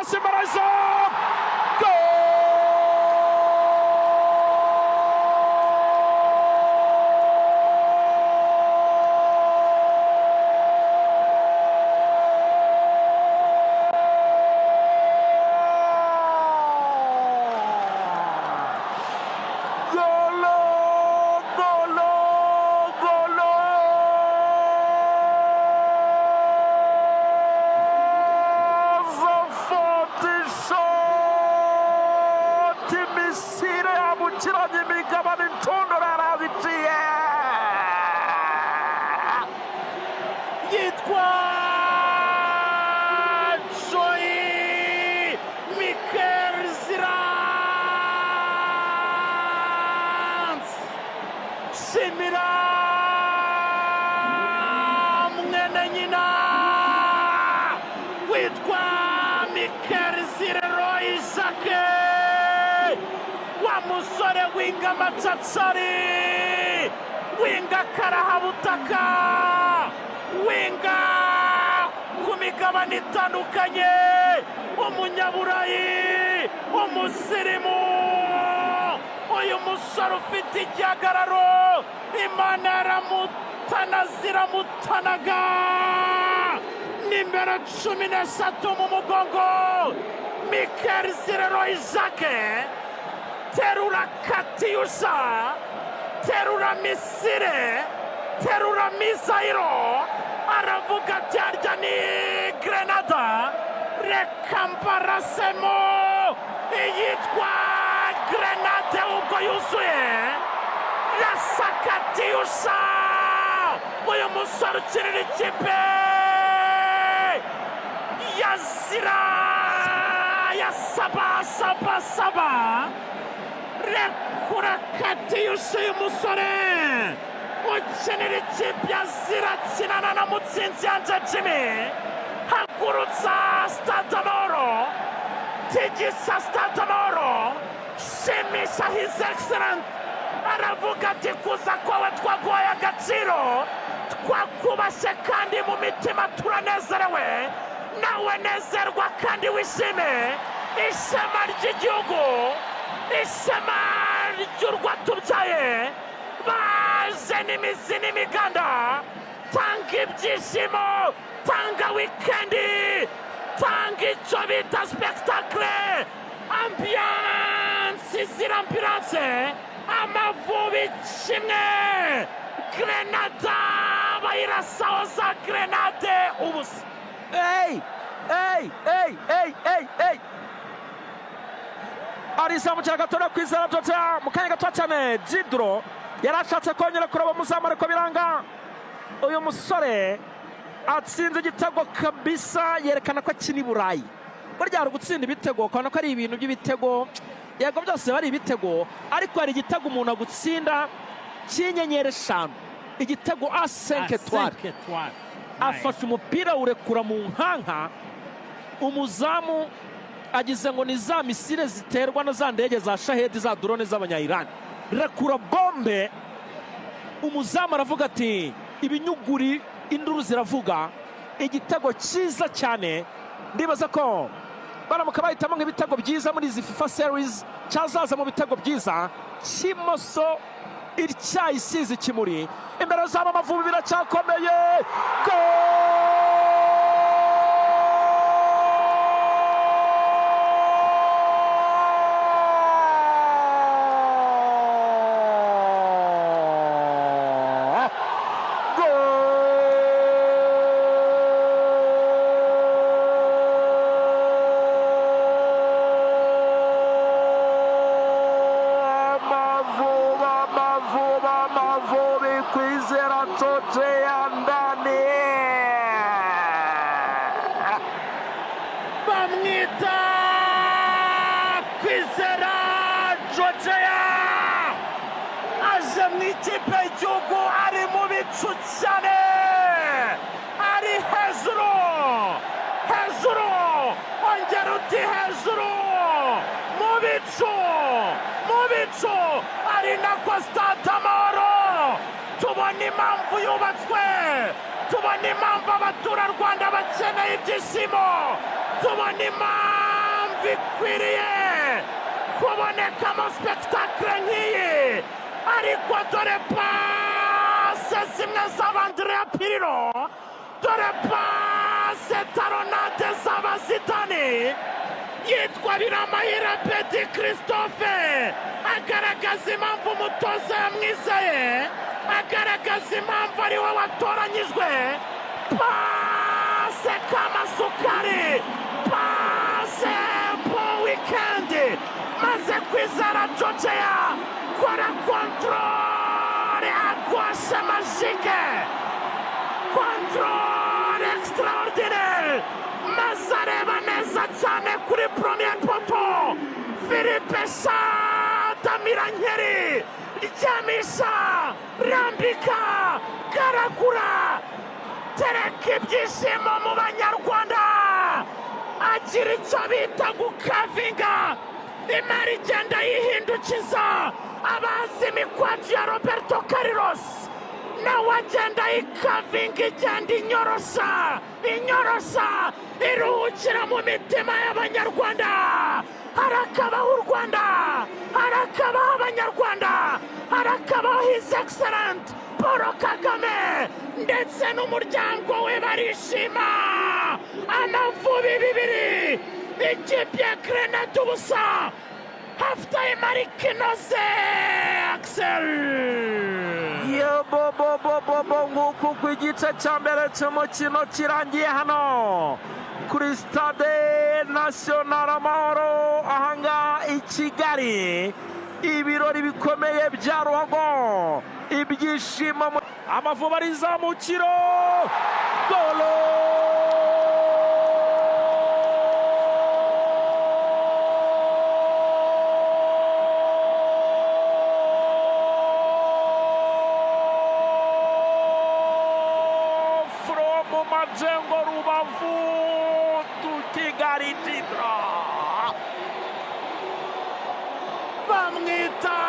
Simarazo. Musore winga machatsari winga karahabutaka winga kumigabane itandukanye umunyaburayi umusirimu uyu musore ufite igihagararo Imana yaramutanazira mutanaga nimero 13 mu mugongo Mikel Leroy Sake terura Katyusha, terura Misire, terura Misairo, aravuga cyarya ni Grenada, rekamparasemo yitwa Grenade ubwo yuzuye, rasa Katyusha, uyu musore ukinira ikipe yazira ya saba rekura Katyusha uyu musore ukinira ikipe yazira kinana na Mutsinzi Yanja Jimmy hagurutsa Stade Amahoro tigisa Stade Amahoro shimisha His Excellence aravuga ati kuza kwawe twaguhaye agaciro twakubashye kandi mu mitima turanezerewe nawe nezerwa kandi wishime ishema ry'igihugu ishema ry'urwatubyaye baje n'imizi n'imiganda tanga ibyishimo tanga wikendi tanga icyo bita spectacle ambiance izira ambiance Amavubi kimwe Grenada bayirasaho za Grenade ubusa Hey! Arizamu cyagatora kwizera Jota mukanya gato cyane Jidro yarashatse kongera kuraba muzamare ko biranga uyu musore atsinze igitego kabisa yerekana ko akiri Burayi burya ari gutsinda ibitego kana ko ari ibintu by'ibitego yego byose bari ibitego ariko hari igitego umuntu agutsinda kinyenyere 5 igitego A5 étoiles afashe umupira urekura mu nkanka umuzamu agize ngo ni za misile ziterwa na za ndege za Shahedi za drone z'abanya-Iran rekura bombe umuzamu aravuga ati ibinyuguri induru ziravuga igitego cyiza cyane ndibaza ko baramuka bahitamo nk'ibitego byiza muri izi FIFA series cyazaza mu bitego byiza kimoso icyayisize kimuri imbere z'aba Amavubi biracyakomeye ikipe y'igihugu ari mu bicu cyane ari hejuru ongera uti hejuru mu bicu ari nako Stade Amahoro tubona impamvu yubatswe tubona impamvu abaturarwanda bakeneye ibyishimo tubona impamvu bikwiriye kubonekamo spectacle nk'iyi, ariko dore pase zimwe z'Andrea Pirlo, dore pase taronade z'Abazidane. Yitwa Biramahire Petit Christophe, agaragaza impamvu umutoza yamwizeye, agaragaza impamvu ari we watoranyijwe. Pase Kamasukari, pase bon weekend, maze Kwizera Georgia kora controle à gauche magique, controle extraordinaire, maze areba neza cyane kuri premier poto. Philippe Shadamirankeri, ryamisha, rambika, garagura, tereka ibyishimo mu Banyarwanda, agira icyo bita gukavinga, imari igenda yihindukiza. Abazi imikwaji ya Roberto Carlos nawe agenda ikavinga, igenda inyorosha, iruhukira mu mitima y'Abanyarwanda. Harakabaho u Rwanda, harakabaho Abanyarwanda, harakabaho His Excellent Paul Kagame ndetse n'umuryango we barishima. Amavubi 2, ikipe ya Grenade ubusa. Half time ari kinoze Axel. Nguku ku igice cya mbere cy'umukino kirangiye hano kuri Stade National Amahoro ahangaha i Kigali. Ibirori bikomeye bya ruhago, ibyishimo. Amavubi arizamukiro, golo! Majengo Rubavu to Kigali Jidra. Bamwita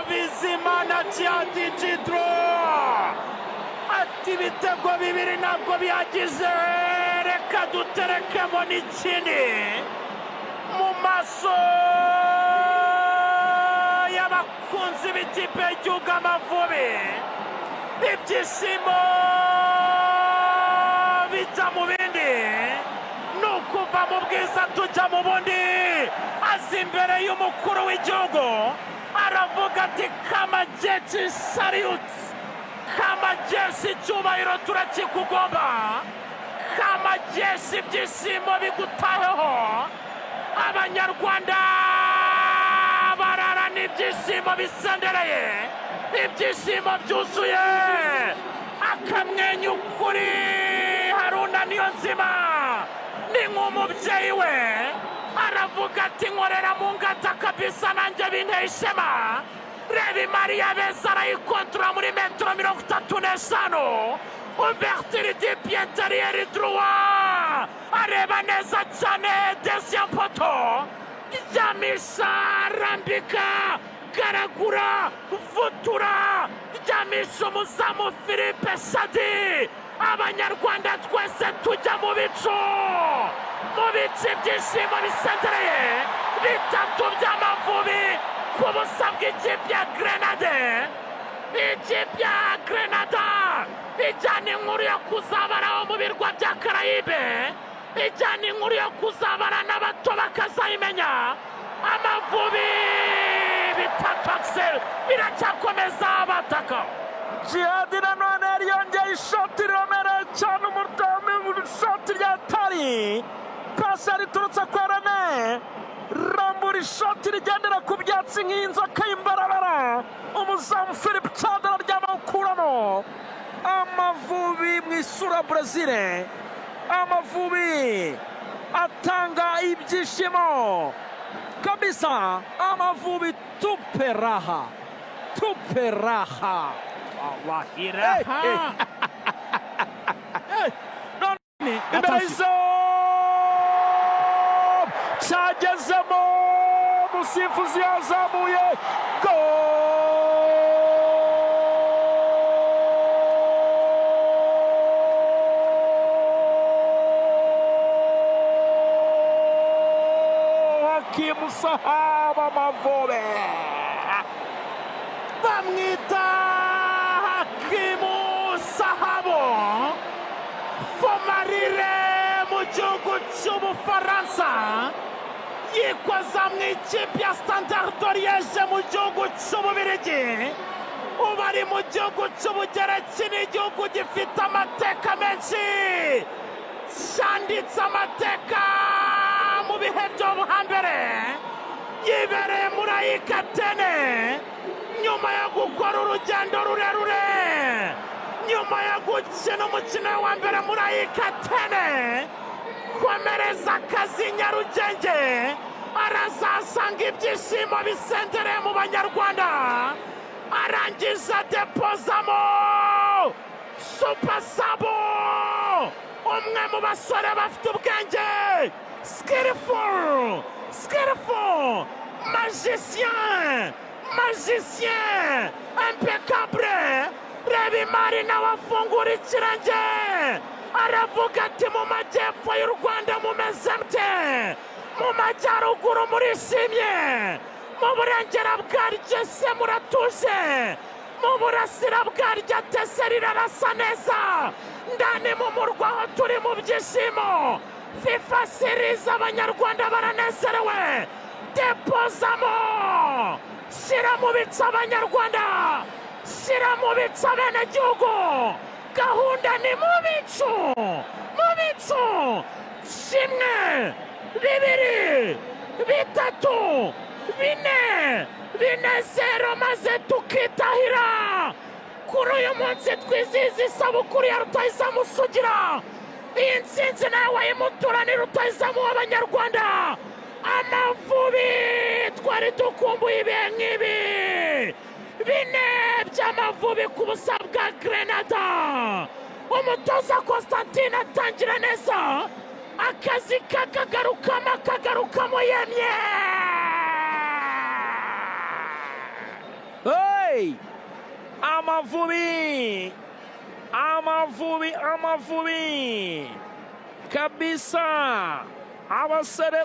Bizimana Djihad Djidro, ati ibitego 2 ntabwo bihagije, reka duterekemo n'ikindi. Mu maso y'abakunzi b'ikipe y'igihugu Amavubi, ibyishimo bijya mu bindi, ni ukuva mu bwiza tujya mu bundi. Azi imbere y'umukuru w'igihugu aravuga ati kamajeshi salute, kamajeshi icyubahiro turakikugomba, kamajeshi ibyishimo bigutaheho. Abanyarwanda bararana ibyishimo bisendereye, ibyishimo byuzuye, akamwenyu kuri Haruna Niyonzima ni nk'umubyeyi we, aravuga ati nkorera mu ngata kabisa, nanjye binteye ishema. Reba imari ya Beza arayikontorora muri metero 35, ouverture du pied intérieur droit, areba neza cyane, deuxième poto, ryamisha, rambika, garagura, vutura, ryamisha umuzamu Philippe Shadi. Abanyarwanda twese tujya mu bicu ibyishimo bisendereye, 3 by'Amavubi ku busa bw'ikipe ya Grenade. Ikipe ya Grenada ijyana inkuru yo kuzabaraho mu birwa bya Karayibe, ijyana inkuru yo kuzabara n'abato bakazayimenya. Amavubi 3 Axel biracyakomeza bataka. Djihad nanone yongeye ishoti riremereye cyane, umudamu ishoti rya tari, pasi riturutse kwa Rene, rambura ishoti rigendera ku byatsi nk'inzoka y'imbarabara, umuzamu Philippe Chad araryama awukuramo. Amavubi mu isura Brazil, Amavubi atanga ibyishimo kabisa. Amavubi tupe raha. Wallahi raha. Imbere y'izo cyagezemo, umusifuzi yazamuye, Hakimu Sahabo Amavubi. bamwita Hakimu Sahabo Fomarire mu gihugu cy'Ubufaransa, yikoza mu ikipe ya Standard de Liège mu gihugu cy'Ububiligi. ubu ari mu gihugu cy'Ubugereki, ni igihugu gifite amateka menshi, cyanditse amateka mu bihe byo hambere. yibereye muri Ayikatene nyuma yo gukora urugendo rurerure, nyuma yo gukina umukino wa mbere muri Ayikatene, komereza akazi Nyarugenge, arazasanga ibyishimo bisendereye mu Banyarwanda, arangiza depozamo Super Sabo, umwe mu basore bafite ubwenge, skillful, magicien, impeccable. Reba imari nawe afungura ikirenge, aravuga ati mu majyepfo y'u Rwanda mumeze mute, mu majyaruguru murishimye, mu burengera bwaryo se muratuje, mu burasira bwaryo tese rirarasa neza, ndani mu murwa aho turi mu byishimo. FIFA series Abanyarwanda baranezerewe, depozamo, shyira mu bitsa Abanyarwanda, shyira mu bitsa abenegihugu, gahunda ni mu bicu, kimwe, bibiri, bitatu, bine zero, maze tukitahira. Kuri uyu munsi twizihiza isabukuru ya rutahizamu Sugira. Iyi ntsinzi nawe wayimuturane rutahizamu w'Abanyarwanda. Amavubi twari dukumbuye ibihe nk'ibi, 4 by'Amavubi ku busa bwa Grenada. Umutoza Constantine atangira neza, akazi kakagarukamo yemye. Amavubi kabisa, abasore